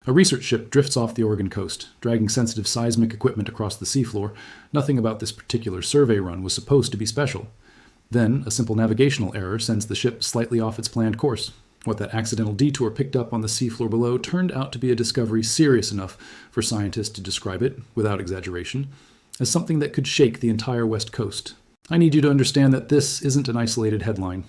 A research ship drifts off the Oregon coast, dragging sensitive seismic equipment across the seafloor. Nothing about this particular survey run was supposed to be special. Then, a simple navigational error sends the ship slightly off its planned course. What that accidental detour picked up on the seafloor below turned out to be a discovery serious enough for scientists to describe it, without exaggeration, as something that could shake the entire West Coast. I need you to understand that this isn't an isolated headline.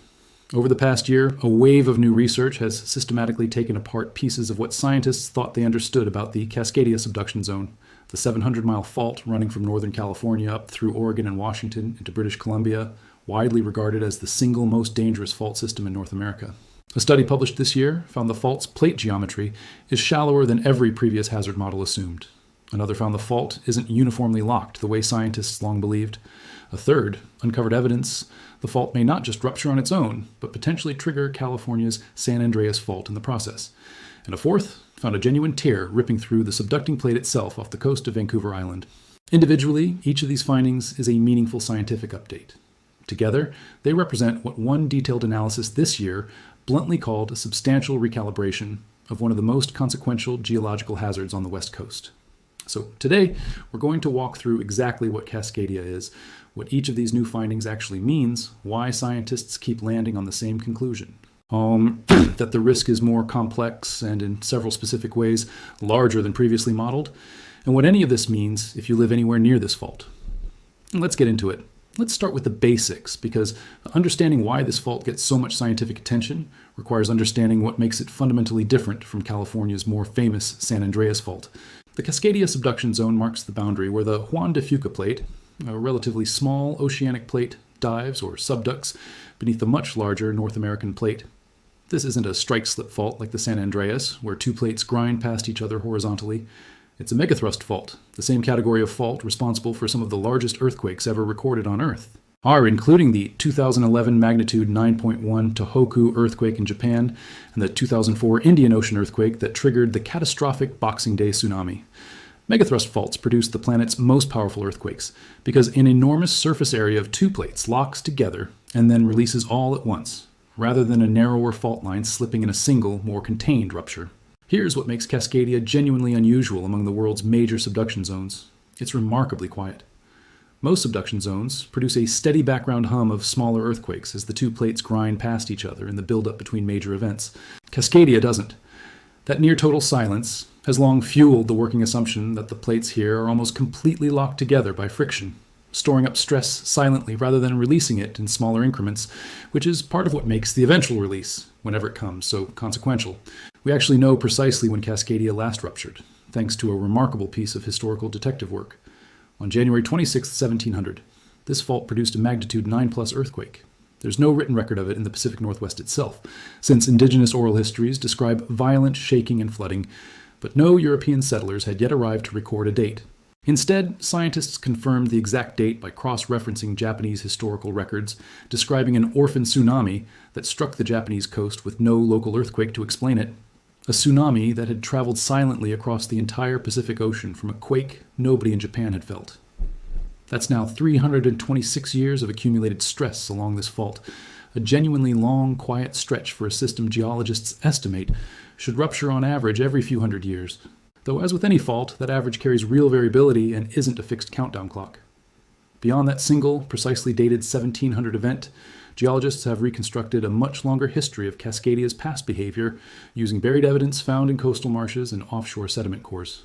Over the past year, a wave of new research has systematically taken apart pieces of what scientists thought they understood about the Cascadia subduction zone, the 700-mile fault running from Northern California up through Oregon and Washington into British Columbia, widely regarded as the single most dangerous fault system in North America. A study published this year found the fault's plate geometry is shallower than every previous hazard model assumed. Another found the fault isn't uniformly locked the way scientists long believed. A third uncovered evidence the fault may not just rupture on its own, but potentially trigger California's San Andreas Fault in the process. And a fourth found a genuine tear ripping through the subducting plate itself off the coast of Vancouver Island. Individually, each of these findings is a meaningful scientific update. Together, they represent what one detailed analysis this year bluntly called a substantial recalibration of one of the most consequential geological hazards on the West Coast. So today, we're going to walk through exactly what Cascadia is, what each of these new findings actually means, why scientists keep landing on the same conclusion. That the risk is more complex and in several specific ways larger than previously modeled, and what any of this means if you live anywhere near this fault. And let's get into it. Let's start with the basics, because understanding why this fault gets so much scientific attention requires understanding what makes it fundamentally different from California's more famous San Andreas Fault. The Cascadia subduction zone marks the boundary where the Juan de Fuca plate, a relatively small oceanic plate, dives or subducts beneath the much larger North American plate. This isn't a strike-slip fault like the San Andreas, where two plates grind past each other horizontally. It's a megathrust fault, the same category of fault responsible for some of the largest earthquakes ever recorded on Earth, including the 2011 magnitude 9.1 Tohoku earthquake in Japan and the 2004 Indian Ocean earthquake that triggered the catastrophic Boxing Day tsunami. Megathrust faults produce the planet's most powerful earthquakes because an enormous surface area of two plates locks together and then releases all at once, rather than a narrower fault line slipping in a single, more contained rupture. Here's what makes Cascadia genuinely unusual among the world's major subduction zones. It's remarkably quiet. Most subduction zones produce a steady background hum of smaller earthquakes as the two plates grind past each other in the buildup between major events. Cascadia doesn't. That near-total silence has long fueled the working assumption that the plates here are almost completely locked together by friction, storing up stress silently rather than releasing it in smaller increments, which is part of what makes the eventual release, whenever it comes, so consequential. We actually know precisely when Cascadia last ruptured, thanks to a remarkable piece of historical detective work. On January 26, 1700, this fault produced a magnitude 9+ earthquake. There's no written record of it in the Pacific Northwest itself, since indigenous oral histories describe violent shaking and flooding, but no European settlers had yet arrived to record a date. Instead, scientists confirmed the exact date by cross-referencing Japanese historical records, describing an orphan tsunami that struck the Japanese coast with no local earthquake to explain it. A tsunami that had traveled silently across the entire Pacific Ocean from a quake nobody in Japan had felt. That's now 326 years of accumulated stress along this fault, a genuinely long, quiet stretch for a system geologists estimate should rupture on average every few hundred years. Though as with any fault, that average carries real variability and isn't a fixed countdown clock. Beyond that single, precisely dated 1700 event, geologists have reconstructed a much longer history of Cascadia's past behavior using buried evidence found in coastal marshes and offshore sediment cores.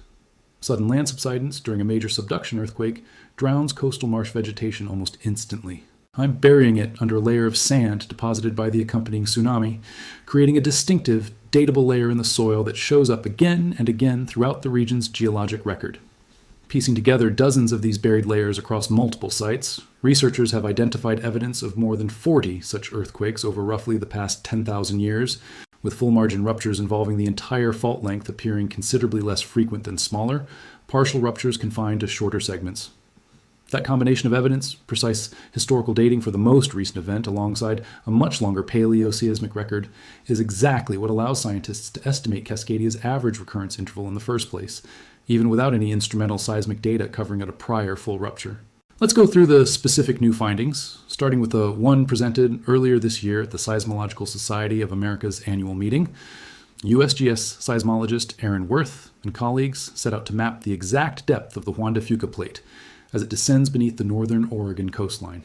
Sudden land subsidence during a major subduction earthquake drowns coastal marsh vegetation almost instantly. I'm burying it under a layer of sand deposited by the accompanying tsunami, creating a distinctive, datable layer in the soil that shows up again and again throughout the region's geologic record. Piecing together dozens of these buried layers across multiple sites, researchers have identified evidence of more than 40 such earthquakes over roughly the past 10,000 years, with full margin ruptures involving the entire fault length appearing considerably less frequent than smaller, partial ruptures confined to shorter segments. That combination of evidence, precise historical dating for the most recent event alongside a much longer paleoseismic record, is exactly what allows scientists to estimate Cascadia's average recurrence interval in the first place, even without any instrumental seismic data covering at a prior full rupture. Let's go through the specific new findings, starting with the one presented earlier this year at the Seismological Society of America's annual meeting. USGS seismologist Aaron Worth and colleagues set out to map the exact depth of the Juan de Fuca plate as it descends beneath the northern Oregon coastline.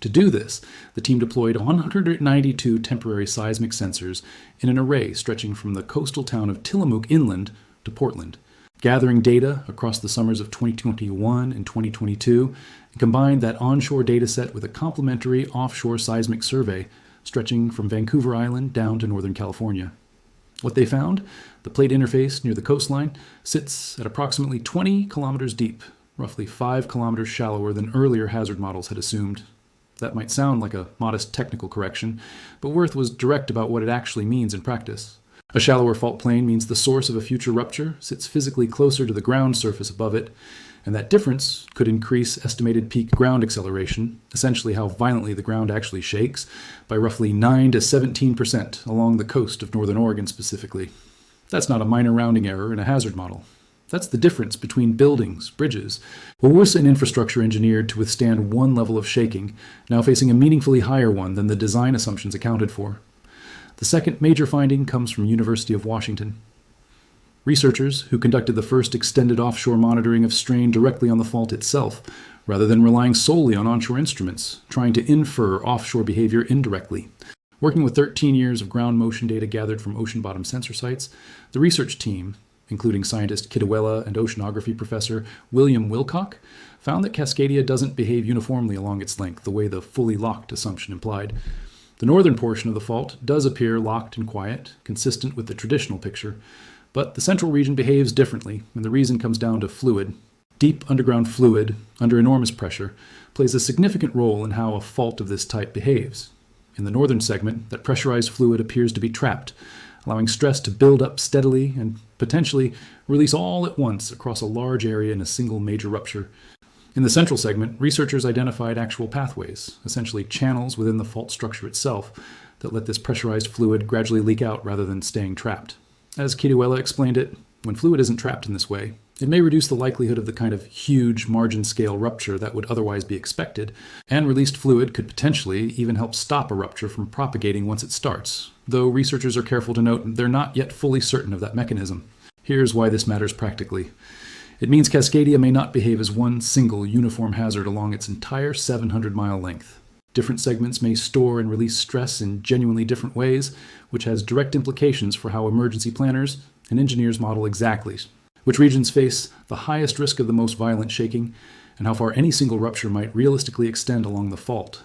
To do this, the team deployed 192 temporary seismic sensors in an array stretching from the coastal town of Tillamook inland to Portland, gathering data across the summers of 2021 and 2022, and combined that onshore data set with a complementary offshore seismic survey stretching from Vancouver Island down to Northern California. What they found? The plate interface near the coastline sits at approximately 20 kilometers deep, roughly 5 kilometers shallower than earlier hazard models had assumed. That might sound like a modest technical correction, but Worth was direct about what it actually means in practice. A shallower fault plane means the source of a future rupture sits physically closer to the ground surface above it, and that difference could increase estimated peak ground acceleration, essentially how violently the ground actually shakes, by roughly 9 to 17% along the coast of northern Oregon specifically. That's not a minor rounding error in a hazard model. That's the difference between buildings, bridges, was an infrastructure engineered to withstand one level of shaking, now facing a meaningfully higher one than the design assumptions accounted for. The second major finding comes from University of Washington. Researchers who conducted the first extended offshore monitoring of strain directly on the fault itself, rather than relying solely on onshore instruments, trying to infer offshore behavior indirectly. Working with 13 years of ground motion data gathered from ocean bottom sensor sites, the research team, including scientist Kitawela and oceanography professor William Wilcock, found that Cascadia doesn't behave uniformly along its length the way the fully locked assumption implied. The northern portion of the fault does appear locked and quiet, consistent with the traditional picture, but the central region behaves differently, and the reason comes down to fluid. Deep underground fluid, under enormous pressure, plays a significant role in how a fault of this type behaves. In the northern segment, that pressurized fluid appears to be trapped, allowing stress to build up steadily and potentially release all at once across a large area in a single major rupture. In the central segment, researchers identified actual pathways, essentially channels within the fault structure itself, that let this pressurized fluid gradually leak out rather than staying trapped. As Kitawela explained it, when fluid isn't trapped in this way, it may reduce the likelihood of the kind of huge margin-scale rupture that would otherwise be expected, and released fluid could potentially even help stop a rupture from propagating once it starts, though researchers are careful to note they're not yet fully certain of that mechanism. Here's why this matters practically. It means Cascadia may not behave as one single uniform hazard along its entire 700-mile length. Different segments may store and release stress in genuinely different ways, which has direct implications for how emergency planners and engineers model exactly which regions face the highest risk of the most violent shaking, and how far any single rupture might realistically extend along the fault.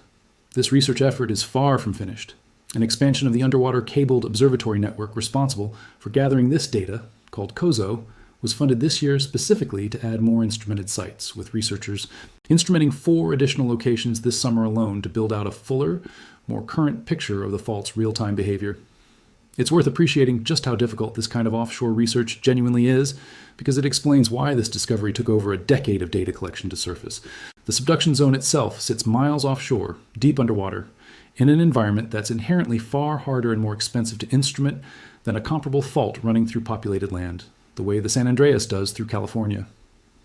This research effort is far from finished. An expansion of the underwater cabled observatory network responsible for gathering this data, called COSO, was funded this year specifically to add more instrumented sites, with researchers instrumenting 4 additional locations this summer alone to build out a fuller, more current picture of the fault's real-time behavior. It's worth appreciating just how difficult this kind of offshore research genuinely is, because it explains why this discovery took over a decade of data collection to surface. The subduction zone itself sits miles offshore, deep underwater, in an environment that's inherently far harder and more expensive to instrument than a comparable fault running through populated land, the way the San Andreas does through California.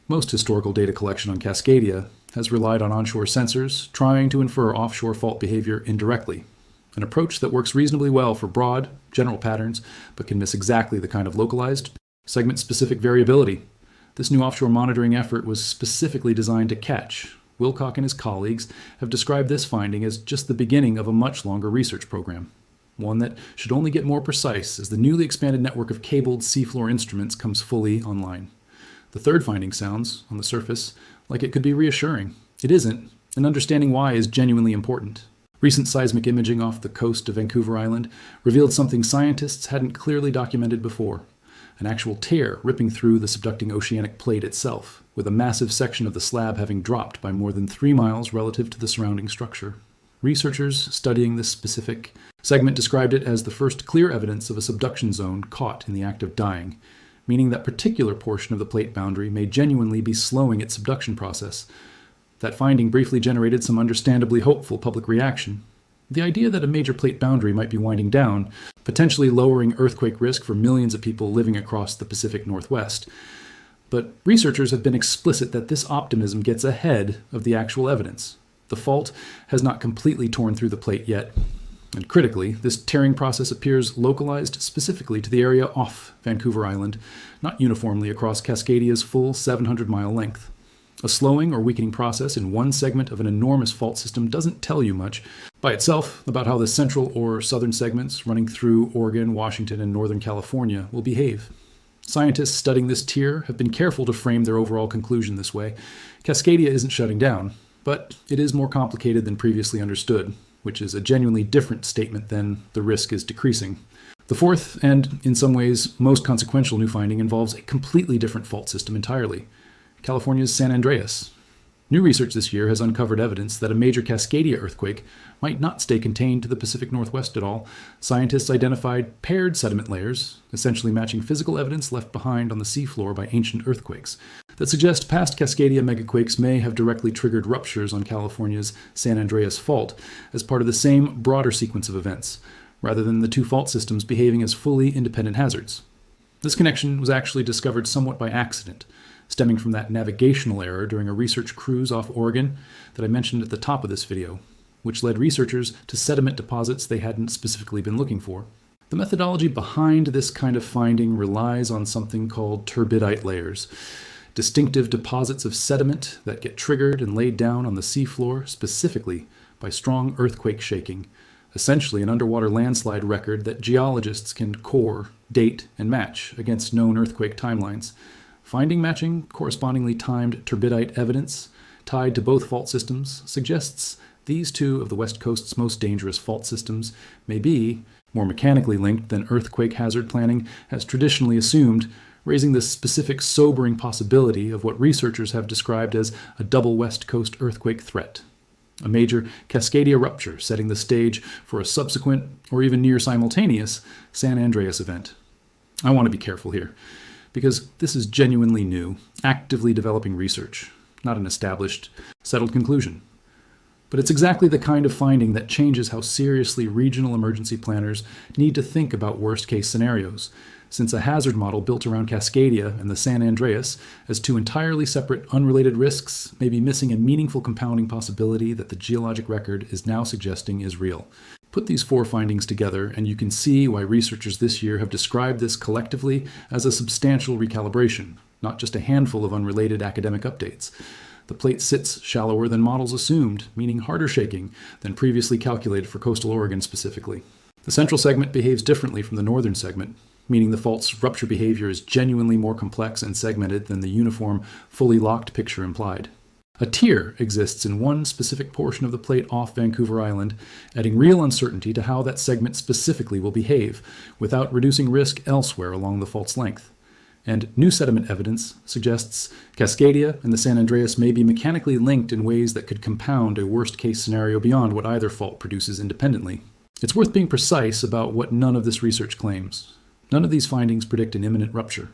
Most historical data collection on Cascadia has relied on onshore sensors trying to infer offshore fault behavior indirectly, an approach that works reasonably well for broad, general patterns, but can miss exactly the kind of localized, segment-specific variability. This new offshore monitoring effort was specifically designed to catch. Wilcock and his colleagues have described this finding as just the beginning of a much longer research program, one that should only get more precise as the newly expanded network of cabled seafloor instruments comes fully online. The third finding sounds, on the surface, like it could be reassuring. It isn't, and understanding why is genuinely important. Recent seismic imaging off the coast of Vancouver Island revealed something scientists hadn't clearly documented before: an actual tear ripping through the subducting oceanic plate itself, with a massive section of the slab having dropped by more than 3 miles relative to the surrounding structure. Researchers studying this specific segment described it as the first clear evidence of a subduction zone caught in the act of dying, meaning that particular portion of the plate boundary may genuinely be slowing its subduction process. That finding briefly generated some understandably hopeful public reaction. The idea that a major plate boundary might be winding down, potentially lowering earthquake risk for millions of people living across the Pacific Northwest. But researchers have been explicit that this optimism gets ahead of the actual evidence. The fault has not completely torn through the plate yet. And critically, this tearing process appears localized specifically to the area off Vancouver Island, not uniformly across Cascadia's full 700-mile length. A slowing or weakening process in one segment of an enormous fault system doesn't tell you much by itself about how the central or southern segments running through Oregon, Washington, and Northern California will behave. Scientists studying this tier have been careful to frame their overall conclusion this way. Cascadia isn't shutting down, but it is more complicated than previously understood, which is a genuinely different statement than the risk is decreasing. The fourth, and in some ways most consequential new finding, involves a completely different fault system entirely: California's San Andreas. New research this year has uncovered evidence that a major Cascadia earthquake might not stay contained to the Pacific Northwest at all. Scientists identified paired sediment layers, essentially matching physical evidence left behind on the seafloor by ancient earthquakes, that suggest past Cascadia megaquakes may have directly triggered ruptures on California's San Andreas Fault as part of the same broader sequence of events, rather than the two fault systems behaving as fully independent hazards. This connection was actually discovered somewhat by accident, stemming from that navigational error during a research cruise off Oregon that I mentioned at the top of this video, which led researchers to sediment deposits they hadn't specifically been looking for. The methodology behind this kind of finding relies on something called turbidite layers, distinctive deposits of sediment that get triggered and laid down on the seafloor specifically by strong earthquake shaking, essentially an underwater landslide record that geologists can core, date, and match against known earthquake timelines. Finding matching correspondingly timed turbidite evidence tied to both fault systems suggests these two of the West Coast's most dangerous fault systems may be more mechanically linked than earthquake hazard planning has traditionally assumed, raising the specific sobering possibility of what researchers have described as a double West Coast earthquake threat. A major Cascadia rupture setting the stage for a subsequent, or even near simultaneous, San Andreas event. I want to be careful here, because this is genuinely new, actively developing research, not an established, settled conclusion. But it's exactly the kind of finding that changes how seriously regional emergency planners need to think about worst-case scenarios, since a hazard model built around Cascadia and the San Andreas as two entirely separate, unrelated risks may be missing a meaningful compounding possibility that the geologic record is now suggesting is real. Put these four findings together, and you can see why researchers this year have described this collectively as a substantial recalibration, not just a handful of unrelated academic updates. The plate sits shallower than models assumed, meaning harder shaking than previously calculated for coastal Oregon specifically. The central segment behaves differently from the northern segment, meaning the fault's rupture behavior is genuinely more complex and segmented than the uniform, fully locked picture implied. A tier exists in one specific portion of the plate off Vancouver Island, adding real uncertainty to how that segment specifically will behave, without reducing risk elsewhere along the fault's length. And new sediment evidence suggests Cascadia and the San Andreas may be mechanically linked in ways that could compound a worst-case scenario beyond what either fault produces independently. It's worth being precise about what none of this research claims. None of these findings predict an imminent rupture.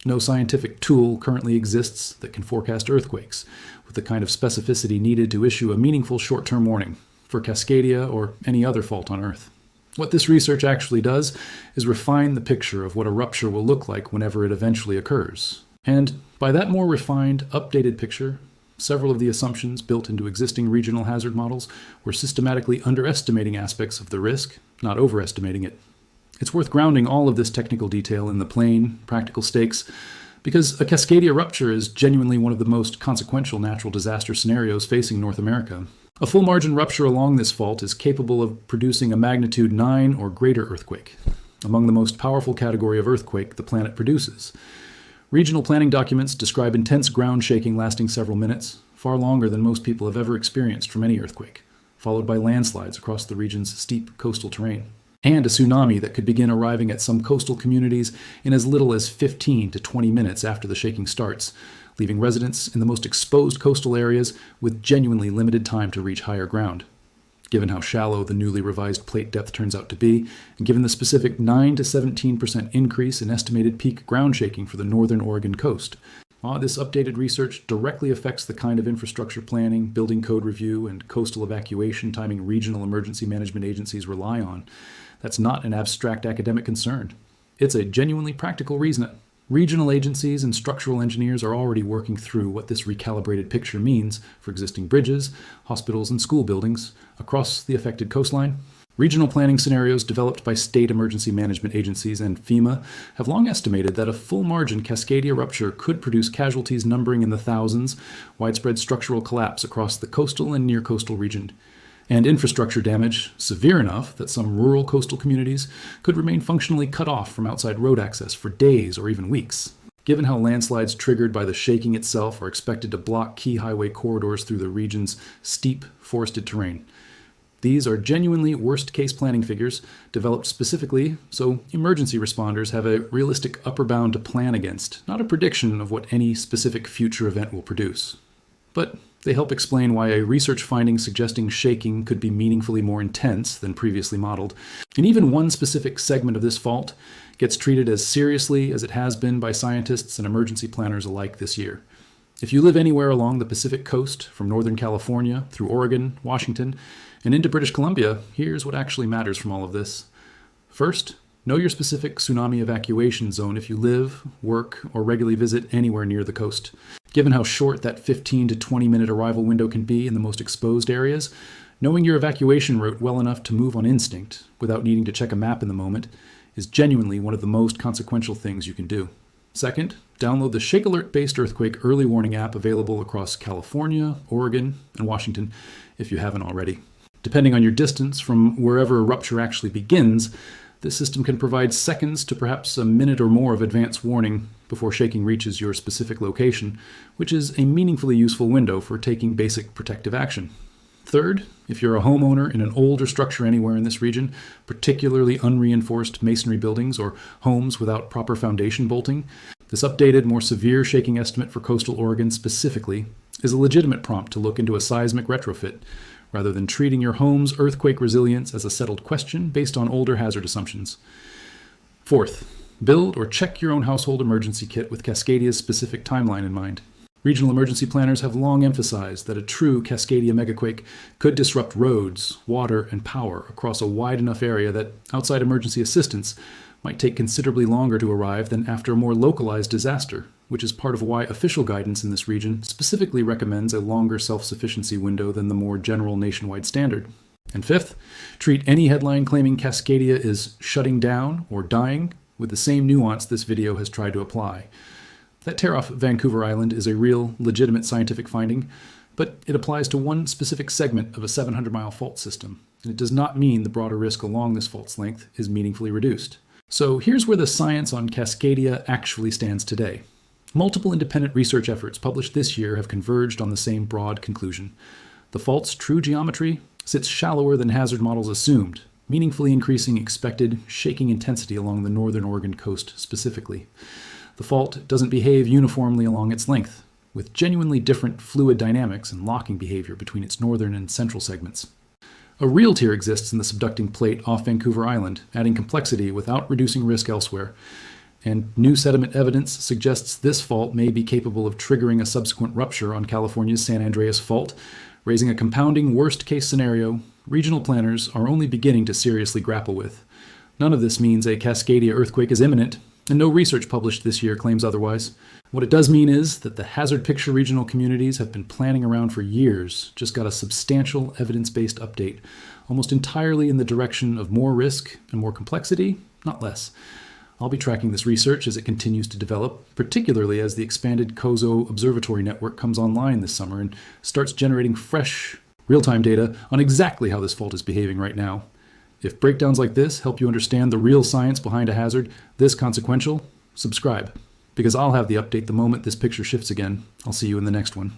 No scientific tool currently exists that can forecast earthquakes with the kind of specificity needed to issue a meaningful short-term warning for Cascadia or any other fault on Earth. What this research actually does is refine the picture of what a rupture will look like whenever it eventually occurs. And by that more refined, updated picture, several of the assumptions built into existing regional hazard models were systematically underestimating aspects of the risk, not overestimating it. It's worth grounding all of this technical detail in the plain, practical stakes, because a Cascadia rupture is genuinely one of the most consequential natural disaster scenarios facing North America. A full margin rupture along this fault is capable of producing a magnitude 9 or greater earthquake, among the most powerful category of earthquake the planet produces. Regional planning documents describe intense ground shaking lasting several minutes, far longer than most people have ever experienced from any earthquake, followed by landslides across the region's steep coastal terrain, and a tsunami that could begin arriving at some coastal communities in as little as 15 to 20 minutes after the shaking starts, leaving residents in the most exposed coastal areas with genuinely limited time to reach higher ground. Given how shallow the newly revised plate depth turns out to be, and given the specific 9 to 17% increase in estimated peak ground shaking for the northern Oregon coast, this updated research directly affects the kind of infrastructure planning, building code review, and coastal evacuation timing regional emergency management agencies rely on. That's not an abstract academic concern. It's a genuinely practical reason. Regional agencies and structural engineers are already working through what this recalibrated picture means for existing bridges, hospitals, and school buildings across the affected coastline. Regional planning scenarios developed by state emergency management agencies and FEMA have long estimated that a full margin Cascadia rupture could produce casualties numbering in the thousands, widespread structural collapse across the coastal and near coastal region, and infrastructure damage severe enough that some rural coastal communities could remain functionally cut off from outside road access for days or even weeks. Given how landslides triggered by the shaking itself are expected to block key highway corridors through the region's steep, forested terrain, these are genuinely worst-case planning figures developed specifically so emergency responders have a realistic upper bound to plan against, not a prediction of what any specific future event will produce. But they help explain why a research finding suggesting shaking could be meaningfully more intense than previously modeled. And even one specific segment of this fault gets treated as seriously as it has been by scientists and emergency planners alike this year. If you live anywhere along the Pacific coast, from Northern California through Oregon, Washington, and into British Columbia, here's what actually matters from all of this. First, know your specific tsunami evacuation zone if you live, work, or regularly visit anywhere near the coast. Given how short that 15 to 20 minute arrival window can be in the most exposed areas, knowing your evacuation route well enough to move on instinct, without needing to check a map in the moment, is genuinely one of the most consequential things you can do. Second, download the Shake Alert-based earthquake early warning app available across California, Oregon, and Washington if you haven't already. Depending on your distance from wherever a rupture actually begins, this system can provide seconds to perhaps a minute or more of advance warning before shaking reaches your specific location, which is a meaningfully useful window for taking basic protective action. Third, if you're a homeowner in an older structure anywhere in this region, particularly unreinforced masonry buildings or homes without proper foundation bolting, this updated, more severe shaking estimate for coastal Oregon specifically is a legitimate prompt to look into a seismic retrofit, rather than treating your home's earthquake resilience as a settled question based on older hazard assumptions. Fourth, build or check your own household emergency kit with Cascadia's specific timeline in mind. Regional emergency planners have long emphasized that a true Cascadia megaquake could disrupt roads, water, and power across a wide enough area that outside emergency assistance might take considerably longer to arrive than after a more localized disaster, which is part of why official guidance in this region specifically recommends a longer self-sufficiency window than the more general nationwide standard. And fifth, treat any headline claiming Cascadia is shutting down or dying with the same nuance this video has tried to apply. That tear off Vancouver Island is a real, legitimate scientific finding, but it applies to one specific segment of a 700-mile fault system, and it does not mean the broader risk along this fault's length is meaningfully reduced. So here's where the science on Cascadia actually stands today. Multiple independent research efforts published this year have converged on the same broad conclusion. The fault's true geometry sits shallower than hazard models assumed, meaningfully increasing expected shaking intensity along the northern Oregon coast specifically. The fault doesn't behave uniformly along its length, with genuinely different fluid dynamics and locking behavior between its northern and central segments. A real tear exists in the subducting plate off Vancouver Island, adding complexity without reducing risk elsewhere, and new sediment evidence suggests this fault may be capable of triggering a subsequent rupture on California's San Andreas Fault, raising a compounding worst-case scenario regional planners are only beginning to seriously grapple with. None of this means a Cascadia earthquake is imminent, and no research published this year claims otherwise. What it does mean is that the hazard picture regional communities have been planning around for years, just got a substantial evidence-based update, almost entirely in the direction of more risk and more complexity, not less. I'll be tracking this research as it continues to develop, particularly as the expanded COSO Observatory Network comes online this summer and starts generating fresh, real-time data on exactly how this fault is behaving right now. If breakdowns like this help you understand the real science behind a hazard this consequential, subscribe, because I'll have the update the moment this picture shifts again. I'll see you in the next one.